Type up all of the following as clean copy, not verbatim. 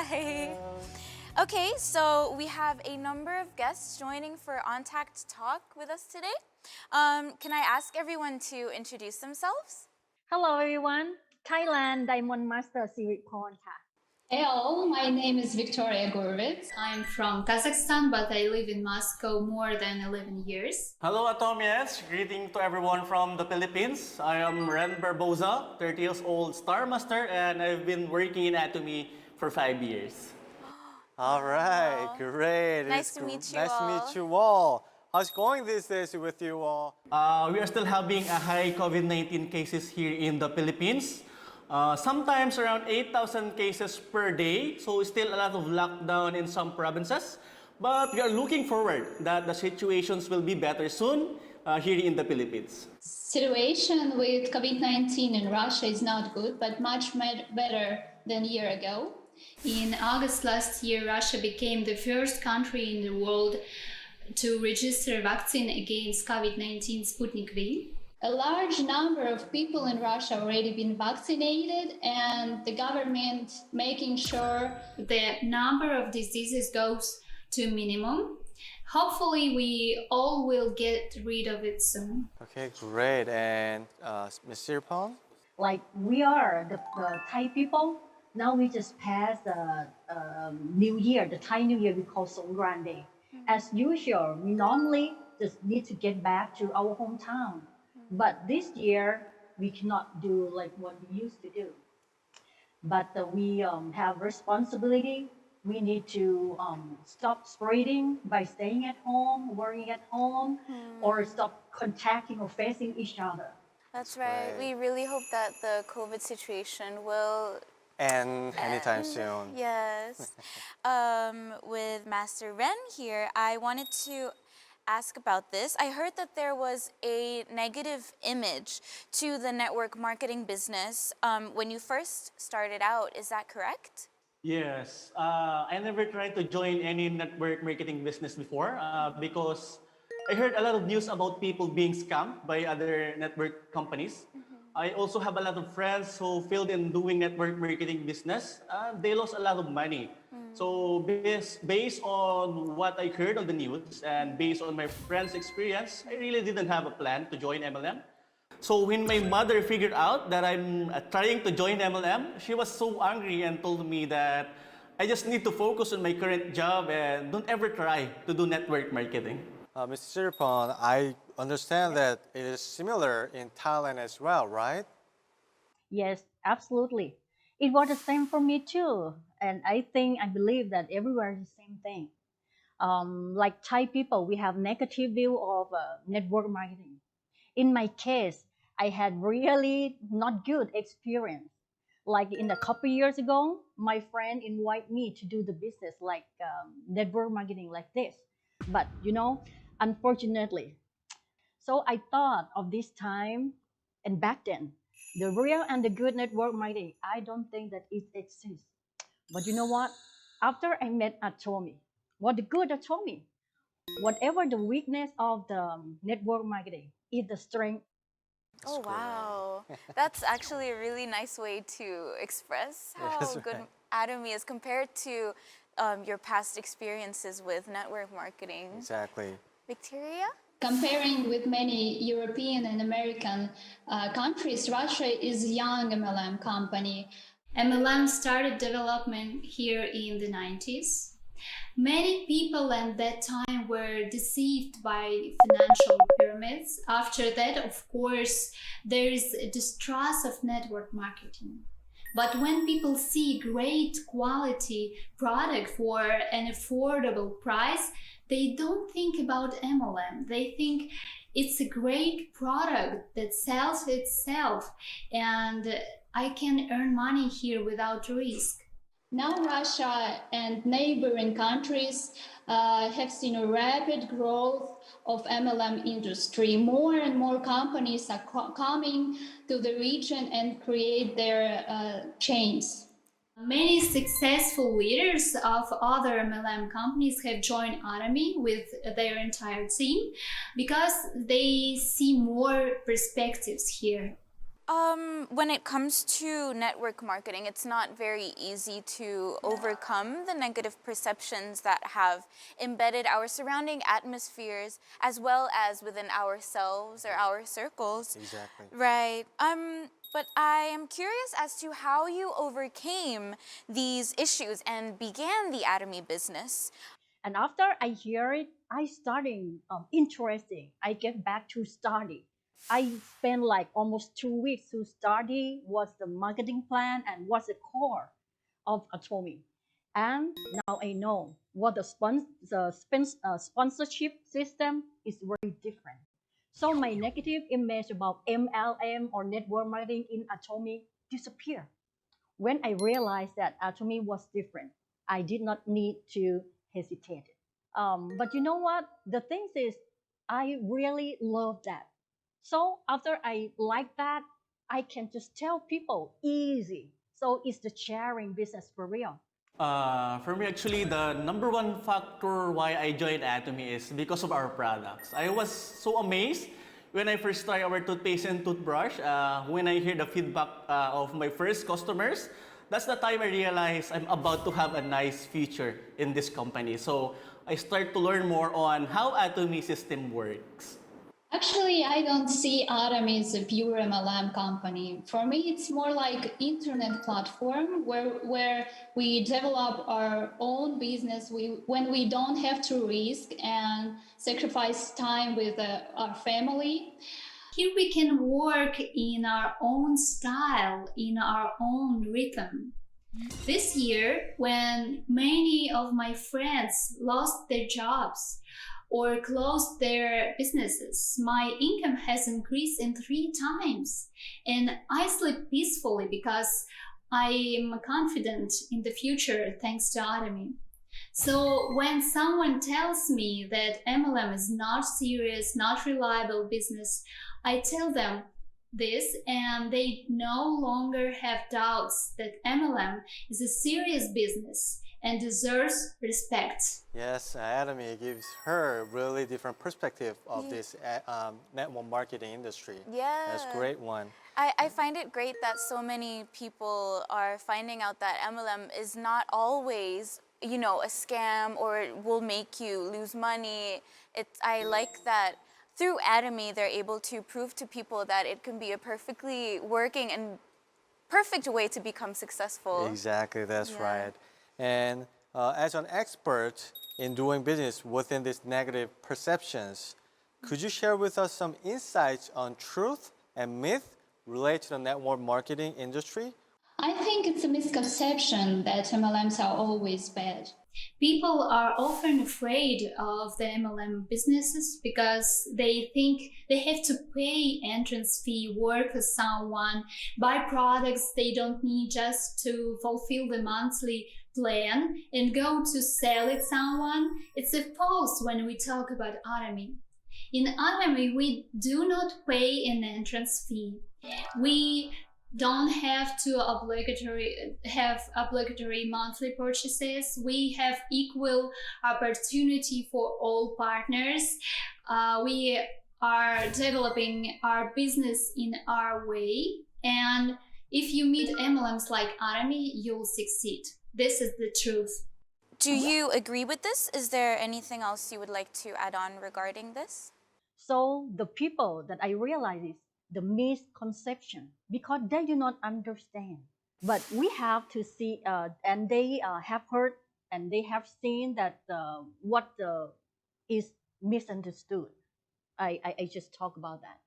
Hi. Okay, so we have a number of guests joining for On-Tact Talk with us today. Can I ask everyone to introduce themselves? Hello everyone, Thailand Diamond Master Siripon ค่ะ Hello, my name is Victoria Gorovec. I'm from Kazakhstan, but I live in Moscow more than 11 years. Hello, Atomians. Greeting to everyone from the Philippines. I am Ren Barboza, 30 years old Star Master, and I've been working in ATOMI for 5 years. All right, great. Nice to meet you Nice to all. meet you all. How's it going these days with you all? We are still having a high COVID-19 cases here in the Philippines. Sometimes around 8,000 cases per day, so still a lot of lockdown in some provinces. But we are looking forward that the situations will be better soon here in the Philippines. Situation with COVID-19 in Russia is not good, but much better than a year ago. In August last year, Russia became the first country in the world to register vaccine against COVID-19 Sputnik V. A large number of people in Russia already been vaccinated, and the government making sure the number of diseases goes to minimum. Hopefully, we all will get rid of it soon. Okay, great. And Ms. Siripon? Like we are the Thai people, now we just passed the New Year, the Thai New Year we call Songkran Day. As usual, we normally just need to get back to our hometown. But this year, we cannot do like what we used to do. But we have responsibility. We need to stop spreading by staying at home, working at home, or stop contacting or facing each other. That's right. We really hope that the COVID situation will And anytime soon. Yes. With Master Ren here, I wanted to ask about this. I heard that there was a negative image to the network marketing business when you first started out. Is that correct? Yes, I never tried to join any network marketing business before because I heard a lot of news about people being scammed by other network companies. I also have a lot of friends who failed in doing network marketing business. They lost a lot of money. So based on what I heard on the news and based on my friends' experience, I really didn't have a plan to join MLM. So when my mother figured out that I'm trying to join MLM, she was so angry and told me that I just need to focus on my current job and don't ever try to do network marketing. Mr. Siripon, I understand that it is similar in Thailand as well, right? Yes, absolutely. It was the same for me too. And I believe that everywhere is the same thing. Like Thai people, we have negative view of network marketing. In my case, I had really not good experience. Like in a couple years ago, my friend invited me to do the business like network marketing like this. But unfortunately, so I thought of this time and back then, the real and the good network marketing, I don't think that it exists. But you know what? After I met ATOMI, what the good ATOMI, whatever the weakness of the network marketing is the strength. Oh, wow. That's actually a really nice way to express how good ATOMI is compared to your past experiences with network marketing. Exactly. Victoria? Comparing with many European and American countries, Russia is a young MLM company. MLM started development here in the 90s. Many people at that time were deceived by financial pyramids. After that, of course, there is a distrust of network marketing. But when people see great quality product for an affordable price, they don't think about MLM. They think it's a great product that sells itself and I can earn money here without risk. Now Russia and neighboring countries have seen a rapid growth of MLM industry. More and more companies are coming to the region and create their chains. Many successful leaders of other MLM companies have joined ATOMI with their entire team because they see more perspectives here. When it comes to network marketing, it's not very easy to overcome the negative perceptions that have embedded our surrounding atmospheres as well as within ourselves or our circles. Exactly. Right. But I am curious as to how you overcame these issues and began the Atomy business. And after I hear it, I starting interesting. I get back to study. I spent like almost 2 weeks to study what's the marketing plan and what's the core of Atomi. And now I know what the sponsorship system is very different. So my negative image about MLM or network marketing in Atomi disappeared. When I realized that Atomi was different, I did not need to hesitate. But you know what? The thing is, I really love that. So after I like that, I can just tell people easy. So it's the sharing business for real. For me, actually, the number one factor why I joined Atomy is because of our products. I was so amazed when I first tried our toothpaste and toothbrush. When I hear the feedback of my first customers, that's the time I realized I'm about to have a nice future in this company. So I start to learn more on how Atomy system works. Actually, I don't see Atomi as a pure MLM company. For me, it's more like internet platform where we develop our own business when we don't have to risk and sacrifice time with our family. Here we can work in our own style, in our own rhythm. This year, when many of my friends lost their jobs or closed their businesses, my income has increased in 3 times. And I sleep peacefully because I am confident in the future thanks to Atomi. So when someone tells me that MLM is not serious, not reliable business, I tell them this and they no longer have doubts that MLM is a serious business and deserves respect. Yes, Atomy gives her really different perspective of this network marketing industry. Yeah. That's a great one. I find it great that so many people are finding out that MLM is not always, you know, a scam or it will make you lose money. I like that through Atomy, they're able to prove to people that it can be a perfectly working and perfect way to become successful. Exactly, that's right. And as an expert in doing business within these negative perceptions, could you share with us some insights on truth and myth related to the network marketing industry? I think it's a misconception that MLMs are always bad. People are often afraid of the MLM businesses because they think they have to pay entrance fee, work for someone, buy products they don't need just to fulfill the monthly plan and go to sell it someone. It's a false when we talk about Atomi. In Atomi, we do not pay an entrance fee. We don't have to obligatory monthly purchases. We have equal opportunity for all partners. We are developing our business in our way. And if you meet MLMs like Atomi, you'll succeed. This is the truth. Do you agree with this? Is there anything else you would like to add on regarding this? So the people that I realize is the misconception because they do not understand. But we have to see, and they have heard and they have seen that what is misunderstood. I just talk about that.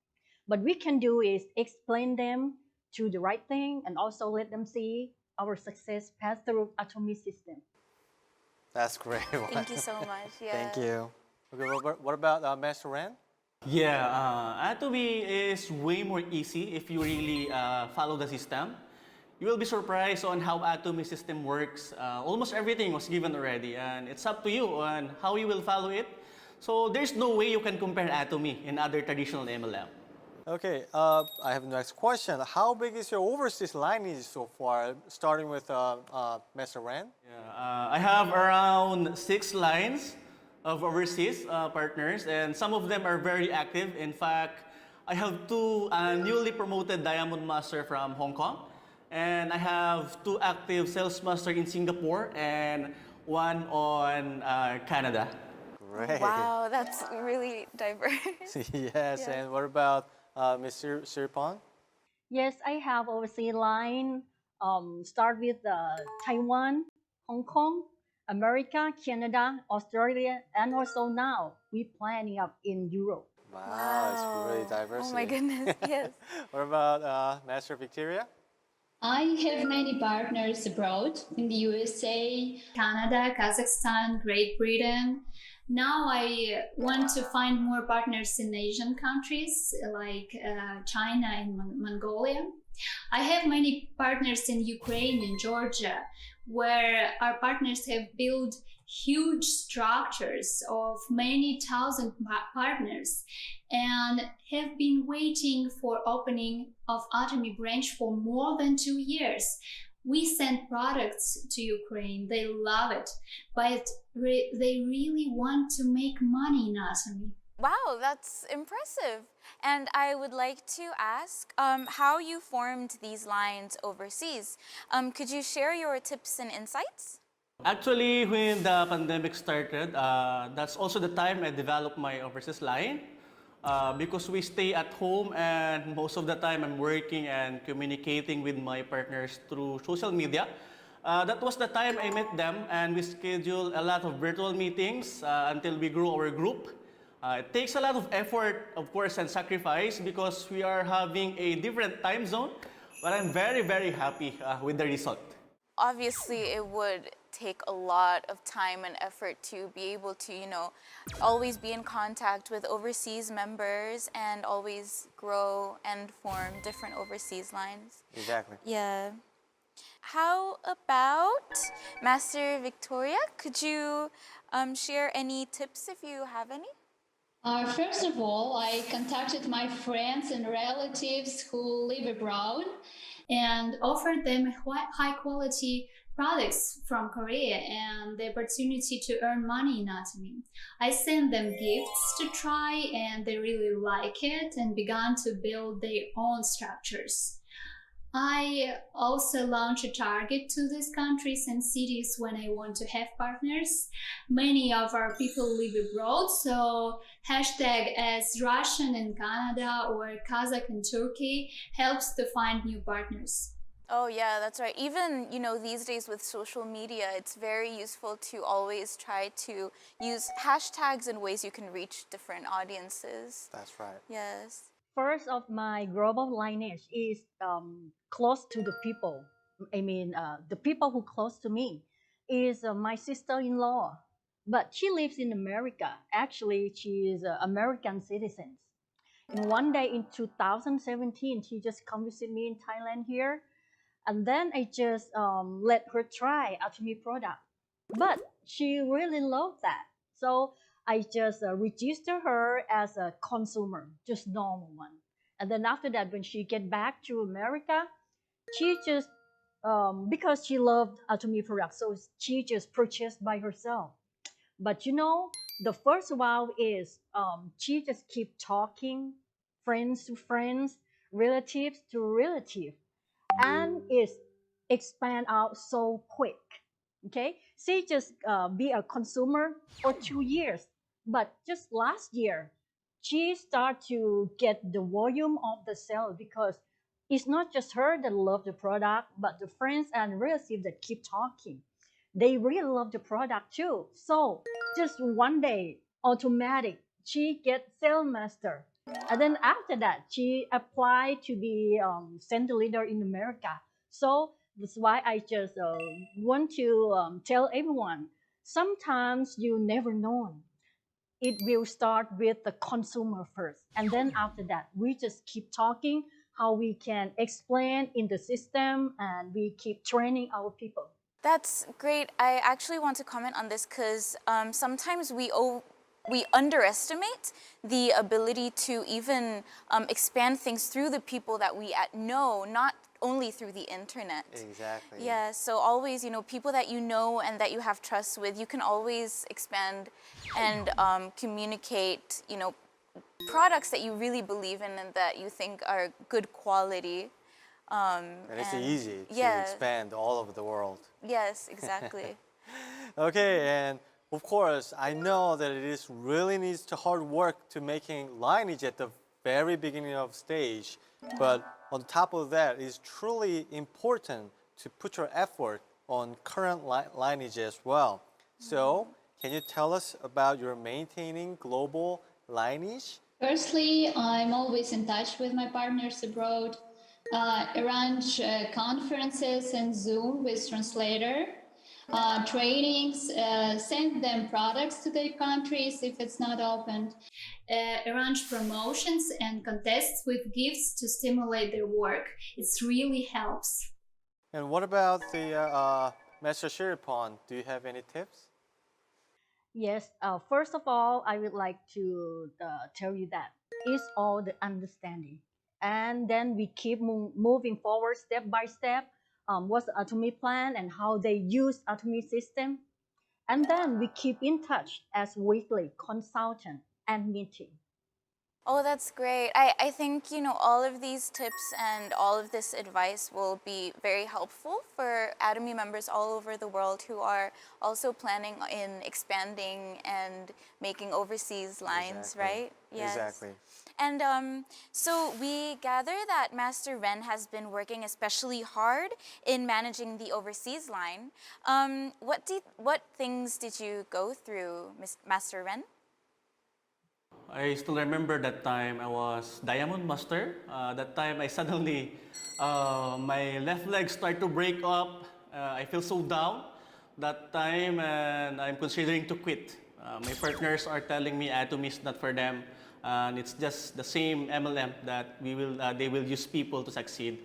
What we can do is explain them to the right thing and also let them see our success path through Atomi system. That's great. Thank you so much. Yeah. Thank you. Okay, what about Master Ren? Yeah, Atomy is way more easy if you really follow the system. You will be surprised on how Atomy system works. Almost everything was given already, and it's up to you on how you will follow it. So there's no way you can compare Atomy and other traditional MLM. Okay, I have the next question. How big is your overseas lineage so far, starting with Master Ren? Yeah, I have around 6 lines of overseas partners, and some of them are very active. In fact, I have two newly promoted Diamond Master from Hong Kong, and I have two active Sales Master in Singapore and one on Canada. Great. Wow, that's really diverse. Yes, and what about Ms. Siripon? Yes, I have overseas line. Start with Taiwan, Hong Kong, America, Canada, Australia, and also now we planning up in Europe. Wow, it's really Wow. diversity. Oh my goodness, yes. What about Master Victoria? I have many partners abroad in the USA, Canada, Kazakhstan, Great Britain. Now I want to find more partners in Asian countries like China and Mongolia. I have many partners in Ukraine and Georgia, where our partners have built huge structures of many thousand partners and have been waiting for opening of ATOMI branch for more than 2 years. We send products to Ukraine. They love it, but they really want to make money in ATOMI. Wow, that's impressive. And I would like to ask how you formed these lines overseas. Could you share your tips and insights? Actually, when the pandemic started, that's also the time I developed my overseas line. Because we stay at home and most of the time I'm working and communicating with my partners through social media. That was the time I met them and we scheduled a lot of virtual meetings until we grew our group. It takes a lot of effort, of course, and sacrifice because we are having a different time zone, but I'm very, very happy with the result. Obviously, it would take a lot of time and effort to be able to, always be in contact with overseas members and always grow and form different overseas lines. Exactly. Yeah. How about Master Victoria? Could you share any tips if you have any? First of all, I contacted my friends and relatives who live abroad and offered them high quality products from Korea and the opportunity to earn money in ATOMI. I sent them gifts to try and they really like it and began to build their own structures. I also launch a target to these countries and cities when I want to have partners. Many of our people live abroad, so hashtag as Russian in Canada or Kazakh in Turkey helps to find new partners. Oh yeah, that's right. Even, these days with social media, it's very useful to always try to use hashtags and ways you can reach different audiences. That's right. Yes. First of my global lineage is close to the people. The people who close to me is my sister-in-law, but she lives in America. Actually, she is an American citizen. And one day in 2017, she just come visit me in Thailand here, and then I just let her try ATOMI product. But she really loved that, so I just register her as a consumer, just normal one. And then after that, when she get back to America, she just because she loved ATOMI products, so she just purchased by herself. But the first wow is she just keep talking, friends to friends, relatives to relative, and it expand out so quick. Okay, she just be a consumer for 2 years, but just last year she start to get the volume of the sale because it's not just her that love the product, but the friends and relatives that keep talking, they really love the product too. So just one day, automatic, she get sales master, and then after that she applied to be center leader in America. So that's why I just want to tell everyone, sometimes you never know. It will start with the consumer first. And then after that, we just keep talking how we can explain in the system and we keep training our people. That's great. I actually want to comment on this because sometimes we underestimate the ability to even expand things through the people that we know, not only through the internet. Exactly. Yeah, so always, people that you know and that you have trust with, you can always expand and communicate, products that you really believe in and that you think are good quality. And it's easy to yeah. expand all over the world. Yes, exactly. Okay, and of course, I know that it is really needs to hard work to making lineage at the very beginning of stage. But on top of that, it's truly important to put your effort on current lineage as well. So, can you tell us about your maintaining global lineage? Firstly, I'm always in touch with my partners abroad, arrange conferences and Zoom with translator, trainings, send them products to their countries if it's not opened, arrange promotions and contests with gifts to stimulate their work. It really helps. And what about the Master Siripon? Do you have any tips? Yes, first of all, I would like to tell you that it's all the understanding. And then we keep moving forward step by step. What's the ATOMI plan and how they use ATOMI system. And then we keep in touch as weekly consultant and meeting. Oh, that's great. I think, you know, all of these tips and all of this advice will be very helpful for ATOMI members all over the world who are also planning in expanding and making overseas lines, Exactly. right? Yes. Exactly. And so we gather that Master Ren has been working especially hard in managing the overseas line. What things did you go through, Master Ren? I still remember that time I was Diamond Master. That time I suddenly, my left leg started to break up. I feel so down that time and I'm considering to quit. My partners are telling me ATOMI is not for them and it's just the same MLM that they will use people to succeed.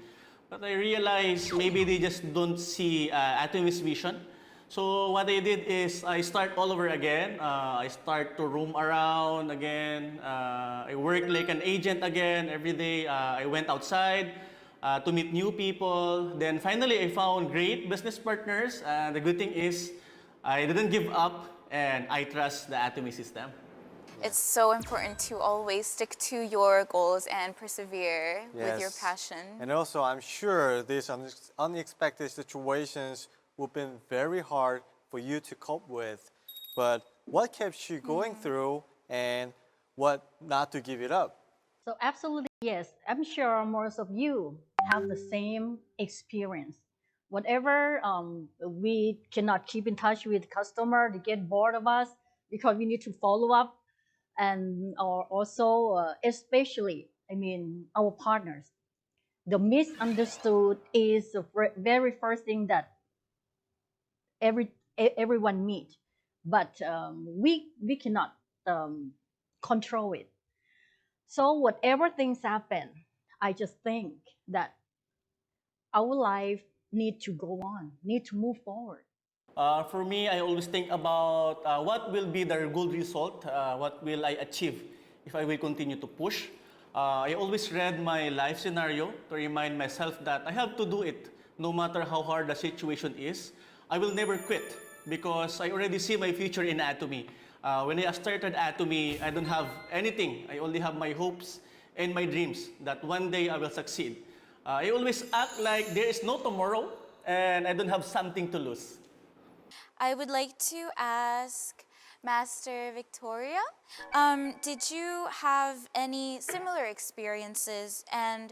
But I realized maybe they just don't see ATOMI's vision. So what I did is I start all over again. I start to roam around again. I work like an agent again every day. I went outside to meet new people. Then finally I found great business partners. The good thing is I didn't give up and I trust the ATOMI system. It's so important to always stick to your goals and persevere with your Yes. passion. And also, I'm sure these unexpected situations would have been very hard for you to cope with. But what kept you going through and what not to give it up? So absolutely, yes. I'm sure most of you have the same experience. Whatever we cannot keep in touch with customer, they get bored of us because we need to follow up, and or also especially, I mean, our partners. The misunderstood is the very first thing that everyone meet, but we cannot control it. So whatever things happen, I just think that our life need to go on, need to move forward. For me, I always think about what will be the good result, what will I achieve if I will continue to push. I always read my life scenario to remind myself that I have to do it no matter how hard the situation is. I will never quit because I already see my future in ATOMI. When I started ATOMI, I don't have anything. I only have my hopes and my dreams that one day I will succeed. I always act like there is no tomorrow and I don't have something to lose. I would like to ask Master Victoria, did you have any similar experiences and,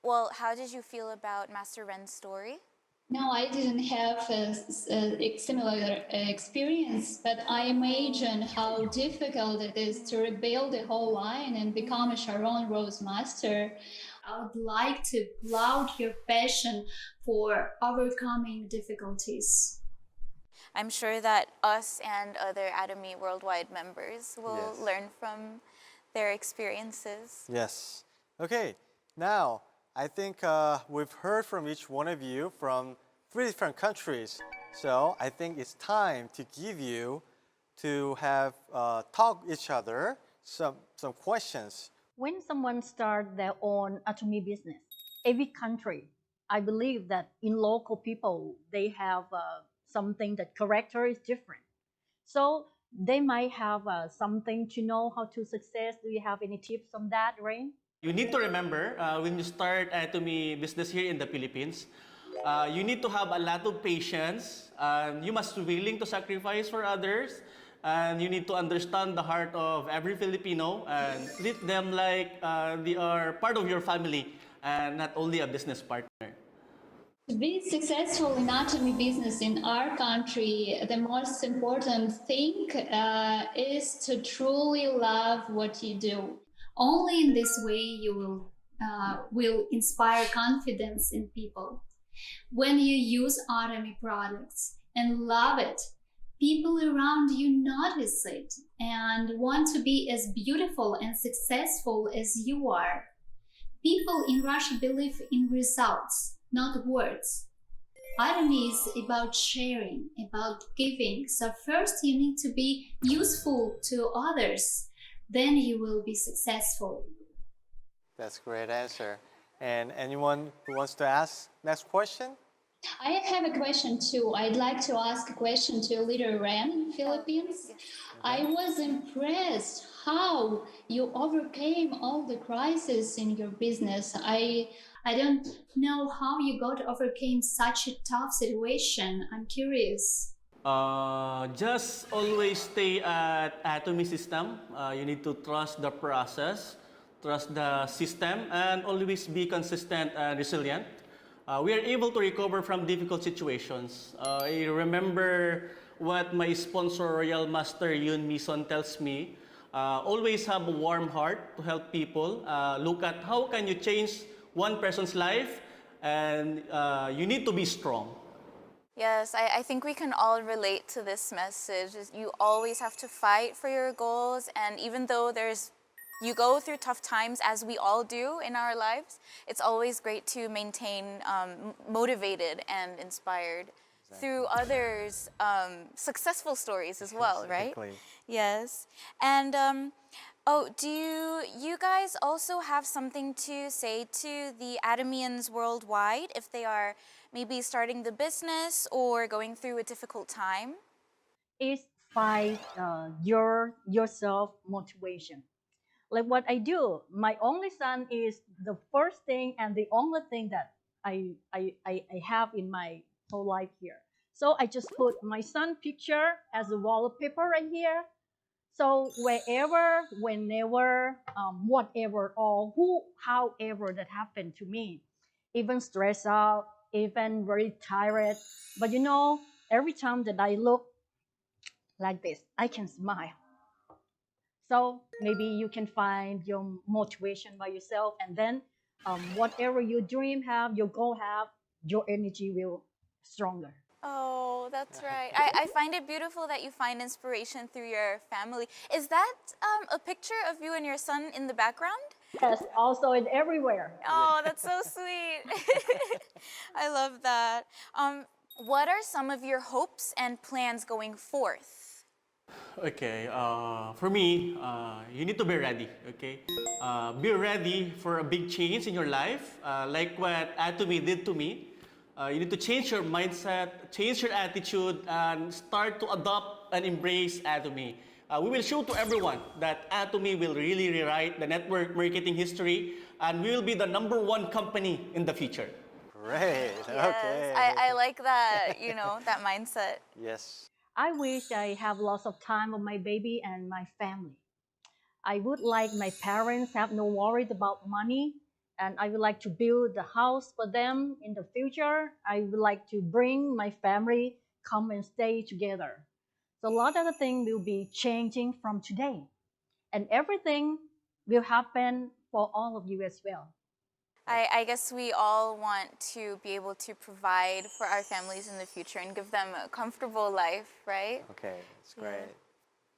well, how did you feel about Master Ren's story? No, I didn't have a similar experience, but I imagine how difficult it is to rebuild the whole line and become a Sharon Rose master. I would like to applaud your passion for overcoming difficulties. I'm sure that us and other ATOMI worldwide members will Yes. learn from their experiences. Yes. Okay, now I think we've heard from each one of you from 3 different countries. So I think it's time to give you to have talk each other some questions. When someone start their own ATOMI business, every country, I believe that in local people they have something that character is different. So they might have something to know how to success. Do you have any tips on that, Rain? You need to remember when you start atomy business here in the Philippines, you need to have a lot of patience. And you must be willing to sacrifice for others. And you need to understand the heart of every Filipino and treat them like they are part of your family and not only a business partner. To be successful in atomy business in our country, the most important thing is to truly love what you do. Only in this way you will inspire confidence in people. When you use atomy products and love it, people around you notice it and want to be as beautiful and successful as you are. People in Russia believe in results, not words. Atomy is about sharing, about giving. So first you need to be useful to others, then you will be successful. That's a great answer. And anyone who wants to ask next question? I have a question too. I'd like to ask a question to Leader Ren, Philippines. I was impressed how you overcame all the crises in your business. I don't know how you got to overcame such a tough situation. I'm curious. Just always stay at Atomy system. You need to trust the process, trust the system, and always be consistent and resilient. We are able to recover from difficult situations. I remember what my sponsor, Royal Master Yun Mison, tells me. Always have a warm heart to help people. Look at how can you change one person's life, and you need to be strong. Yes, I think we can all relate to this message. You always have to fight for your goals, and even though you go through tough times, as we all do in our lives, it's always great to maintain motivated and inspired through others' successful stories as well, right? Exactly. Yes. And do you guys also have something to say to the Atomians worldwide if they are maybe starting the business or going through a difficult time? Is find yourself motivation. Like what I do, my only son is the first thing and the only thing that I have in my whole life here. So I just put my son picture as a wallpaper right here. So wherever, whenever, whatever, or however that happened to me, even stressed out, even very tired, but every time that I look like this, I can smile. So maybe you can find your motivation by yourself, and then whatever your dream have, your goal have, your energy will stronger. Oh, that's right. I find it beautiful that you find inspiration through your family. Is that a picture of you and your son in the background? Yes, also in everywhere. Oh, that's so sweet. I love that. What are some of your hopes and plans going forth? Okay, for me, you need to be ready, okay? Be ready for a big change in your life, like what Atomy did to me. You need to change your mindset, change your attitude, and start to adopt and embrace Atomy. We will show to everyone that Atomy will really rewrite the network marketing history, and we will be the #1 company in the future. Great. Yes, Okay. I like that, that mindset. Yes. I wish I have lots of time with my baby and my family. I would like my parents have no worries about money, and I would like to build a house for them in the future. I would like to bring my family come and stay together. So a lot of the things will be changing from today, and everything will happen for all of you as well. I guess we all want to be able to provide for our families in the future and give them a comfortable life, right? Okay, that's great.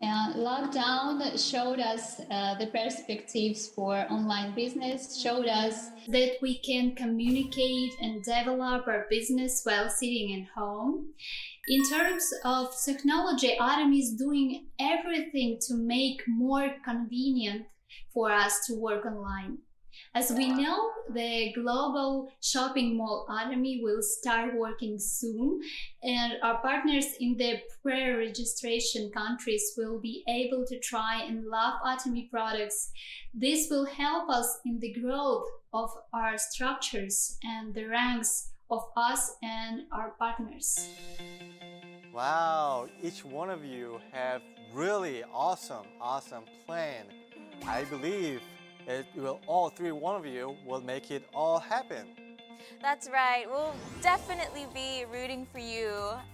Lockdown showed us the perspectives for online business, showed us that we can communicate and develop our business while sitting at home. In terms of technology, Atomy is doing everything to make more convenient for us to work online. As we know, the global shopping mall ATOMI will start working soon, and our partners in the pre-registration countries will be able to try and love ATOMI products. This will help us in the growth of our structures and the ranks of us and our partners. Wow, each one of you have really awesome plan. I believe all three one of you will make it all happen. That's right. We'll definitely be rooting for you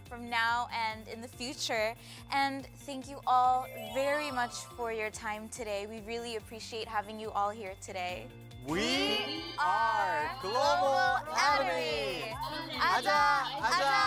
from now and in the future. And thank you all very much for your time today. We really appreciate having you all here today. We are Global Atomi. Aja, Aja.